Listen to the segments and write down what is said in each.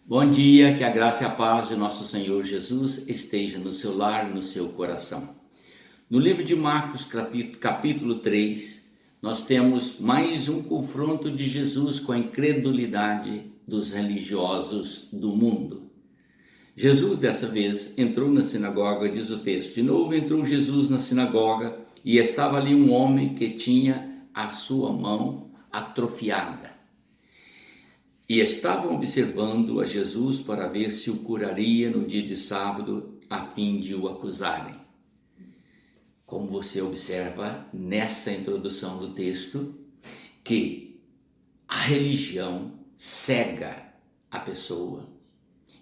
Bom dia, que a graça e a paz de nosso Senhor Jesus esteja no seu lar e no seu coração. No livro de Marcos, capítulo 3, nós temos mais um confronto de Jesus com a incredulidade dos religiosos do mundo. Jesus, dessa vez, entrou na sinagoga, diz o texto. De novo entrou Jesus na sinagoga e estava ali um homem que tinha a sua mão atrofiada. E estavam observando a Jesus para ver se o curaria no dia de sábado, a fim de o acusarem. Como você observa nessa introdução do texto, que a religião cega a pessoa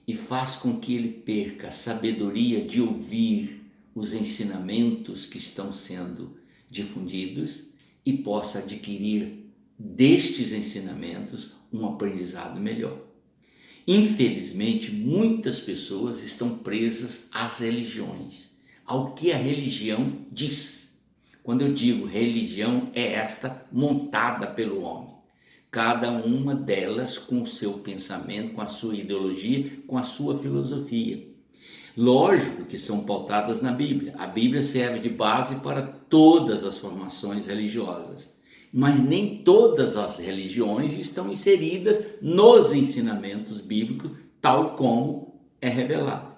e faz com que ele perca a sabedoria de ouvir os ensinamentos que estão sendo difundidos e possa adquirir destes ensinamentos um aprendizado melhor. Infelizmente, muitas pessoas estão presas às religiões, ao que a religião diz. Quando eu digo religião, é esta montada pelo homem. Cada uma delas com o seu pensamento, com a sua ideologia, com a sua filosofia. Lógico que são pautadas na Bíblia. A Bíblia serve de base para todas as formações religiosas. Mas nem todas as religiões estão inseridas nos ensinamentos bíblicos, tal como é revelado.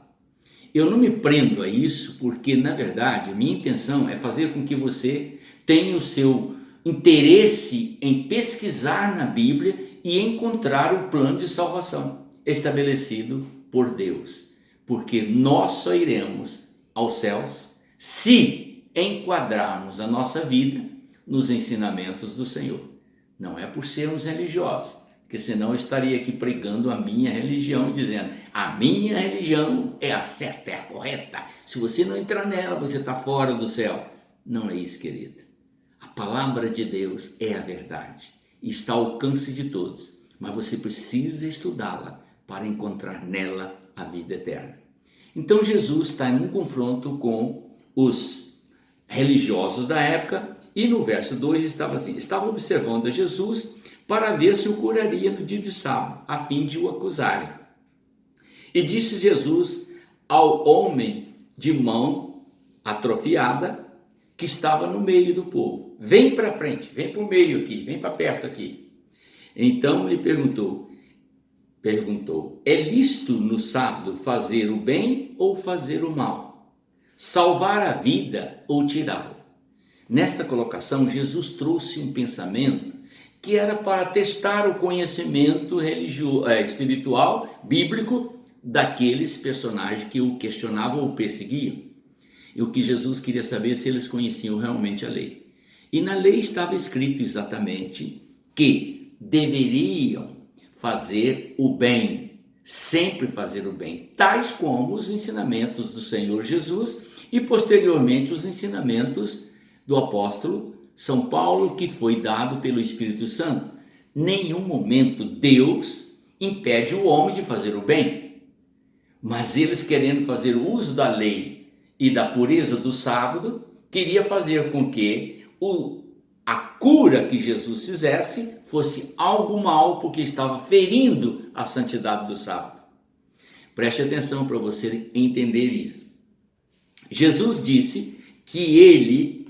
Eu não me prendo a isso porque, na verdade, minha intenção é fazer com que você tenha o seu interesse em pesquisar na Bíblia e encontrar o plano de salvação estabelecido por Deus. Porque nós só iremos aos céus se enquadrarmos a nossa vida nos ensinamentos do Senhor. Não é por sermos religiosos, porque senão eu estaria aqui pregando a minha religião e dizendo, a minha religião é a certa, é a correta. Se você não entrar nela, você está fora do céu. Não é isso, querido. A palavra de Deus é a verdade e está ao alcance de todos, mas você precisa estudá-la para encontrar nela a vida eterna. Então Jesus está em um confronto com os religiosos da época. E no verso 2 estava assim, estava observando a Jesus para ver se o curaria no dia de sábado, a fim de o acusarem. E disse Jesus ao homem de mão atrofiada, que estava no meio do povo, vem para frente, vem para o meio aqui, vem para perto aqui. Então ele perguntou, é lícito no sábado fazer o bem ou fazer o mal? Salvar a vida ou tirá-la? Nesta colocação, Jesus trouxe um pensamento que era para testar o conhecimento espiritual, bíblico, daqueles personagens que o questionavam ou perseguiam. E o que Jesus queria saber se eles conheciam realmente a lei. E na lei estava escrito exatamente que deveriam fazer o bem, sempre fazer o bem, tais como os ensinamentos do Senhor Jesus e posteriormente os ensinamentos do apóstolo São Paulo, que foi dado pelo Espírito Santo. Nenhum momento Deus impede o homem de fazer o bem, mas eles, querendo fazer uso da lei e da pureza do sábado, queria fazer com que a cura que Jesus fizesse fosse algo mal, porque estava ferindo a santidade do sábado. Preste atenção para você entender isso. Jesus disse que ele,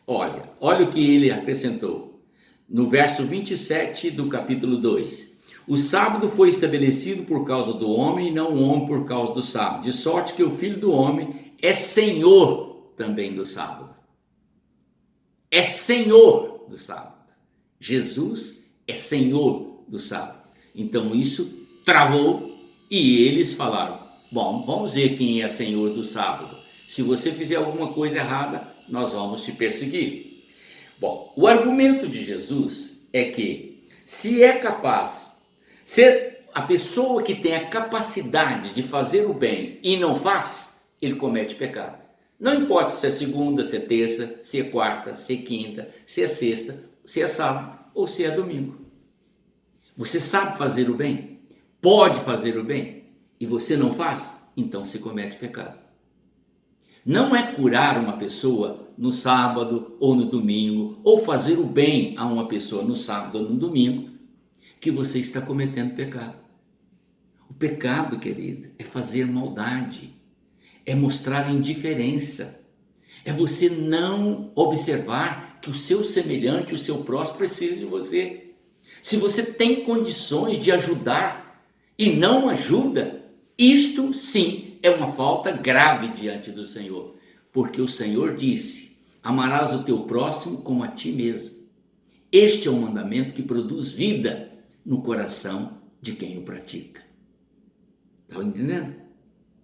olha o que ele acrescentou, no verso 27 do capítulo 2. O sábado foi estabelecido por causa do homem e não o homem por causa do sábado, de sorte que o Filho do Homem é Senhor também do sábado. É Senhor do sábado. Jesus é Senhor do sábado. Então isso travou e eles falaram, bom, vamos ver quem é Senhor do sábado. Se você fizer alguma coisa errada, nós vamos te perseguir. Bom, o argumento de Jesus é que se é capaz, ser a pessoa que tem a capacidade de fazer o bem e não faz, ele comete pecado. Não importa se é segunda, se é terça, se é quarta, se é quinta, se é sexta, se é sábado ou se é domingo. Você sabe fazer o bem? Pode fazer o bem? E você não faz? Então se comete pecado. Não é curar uma pessoa no sábado ou no domingo, ou fazer o bem a uma pessoa no sábado ou no domingo, que você está cometendo pecado. O pecado, querido, é fazer maldade, é mostrar indiferença, é você não observar que o seu semelhante, o seu próximo precisa de você. Se você tem condições de ajudar e não ajuda, isto sim é uma falta grave diante do Senhor, porque o Senhor disse: amarás o teu próximo como a ti mesmo. Este é um mandamento que produz vida no coração de quem o pratica. Está entendendo?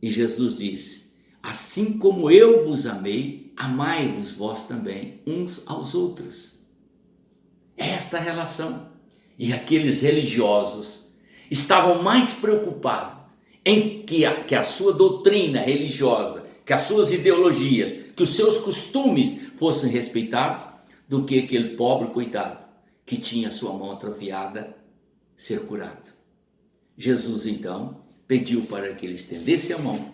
E Jesus disse: assim como eu vos amei, amai-vos vós também uns aos outros. Esta relação. E aqueles religiosos estavam mais preocupados em que a sua doutrina religiosa, que as suas ideologias, que os seus costumes fossem respeitados, do que aquele pobre coitado que tinha sua mão atrofiada ser curado. Jesus então pediu para que ele estendesse a mão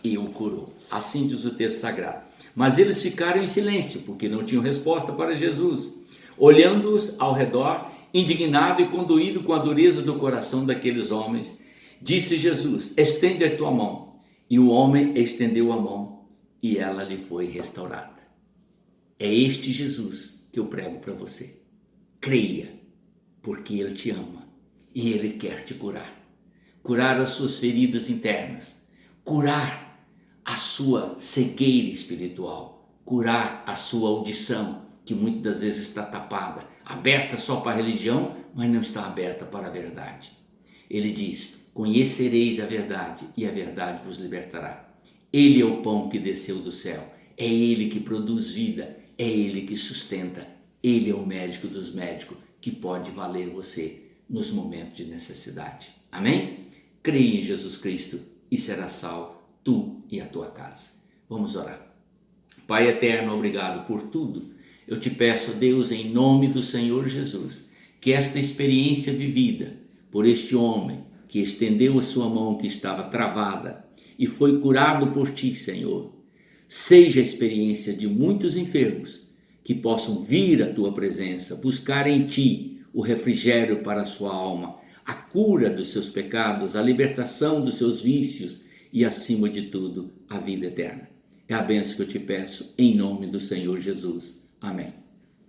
e o curou. Assim diz o texto sagrado. Mas eles ficaram em silêncio, porque não tinham resposta para Jesus. Olhando-os ao redor, indignado e conduído com a dureza do coração daqueles homens, disse Jesus: estende a tua mão. E o homem estendeu a mão e ela lhe foi restaurada. É este Jesus que eu prego para você. Creia, porque Ele te ama e Ele quer te curar. Curar as suas feridas internas, curar a sua cegueira espiritual, curar a sua audição, que muitas das vezes está tapada, aberta só para a religião, mas não está aberta para a verdade. Ele diz: conhecereis a verdade e a verdade vos libertará. Ele é o pão que desceu do céu, é Ele que produz vida, é Ele que sustenta, Ele é o médico dos médicos que pode valer você nos momentos de necessidade. Amém? Creia em Jesus Cristo e será salvo, tu e a tua casa. Vamos orar. Pai eterno, obrigado por tudo. Eu te peço, Deus, em nome do Senhor Jesus, que esta experiência vivida por este homem que estendeu a sua mão que estava travada e foi curado por ti, Senhor, seja a experiência de muitos enfermos que possam vir à tua presença, buscar em ti o refrigério para a sua alma, a cura dos seus pecados, a libertação dos seus vícios e, acima de tudo, a vida eterna. É a bênção que eu te peço em nome do Senhor Jesus. Amém.